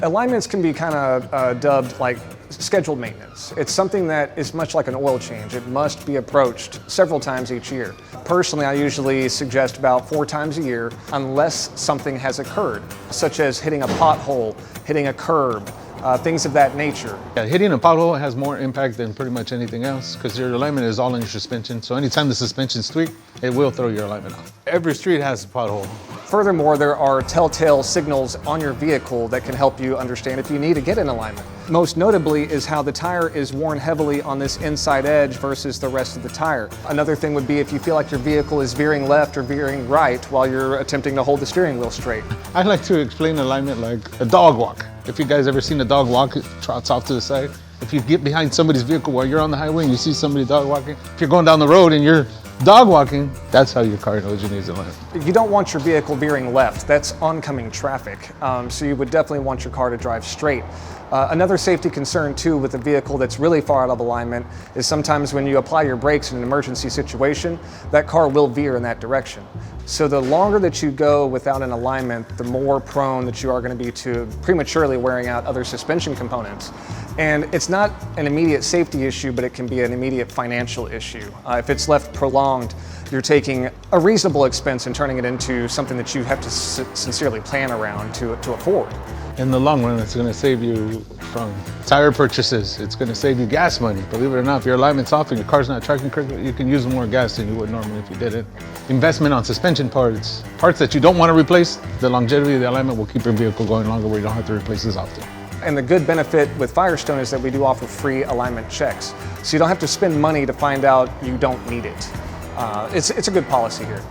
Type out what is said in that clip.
Alignments can be kind of dubbed like scheduled maintenance. It's something that is much like an oil change. It must be approached several times each year. Personally, I usually suggest about 4 times a year unless something has occurred, such as hitting a pothole, hitting a curb, things of that nature. Yeah, hitting a pothole has more impact than pretty much anything else because your alignment is all in your suspension. So anytime the suspension's tweaked, it will throw your alignment off. Every street has a pothole. Furthermore, there are telltale signals on your vehicle that can help you understand if you need to get in alignment. Most notably is how the tire is worn heavily on this inside edge versus the rest of the tire. Another thing would be if you feel like your vehicle is veering left or veering right while you're attempting to hold the steering wheel straight. I like to explain alignment like a dog walk. If you guys ever seen a dog walk, it trots off to the side. If you get behind somebody's vehicle while you're on the highway and you see somebody dog walking, if you're going down the road and you're dog walking, that's how your car knows you need alignment. You don't want your vehicle veering left. That's oncoming traffic. So you would definitely want your car to drive straight. Another safety concern too with a vehicle that's really far out of alignment is sometimes when you apply your brakes in an emergency situation, that car will veer in that direction. So the longer that you go without an alignment, the more prone that you are going to be to prematurely wearing out other suspension components. And it's not an immediate safety issue, but it can be an immediate financial issue. If it's left prolonged, you're taking a reasonable expense and turning it into something that you have to sincerely plan around to afford. In the long run, it's going to save you from tire purchases. It's going to save you gas money. Believe it or not, if your alignment's off and your car's not tracking correctly, you can use more gas than you would normally if you didn't. Investment on suspension parts that you don't want to replace, the longevity of the alignment will keep your vehicle going longer where you don't have to replace as often. And the good benefit with Firestone is that we do offer free alignment checks. So you don't have to spend money to find out you don't need it. It's a good policy here.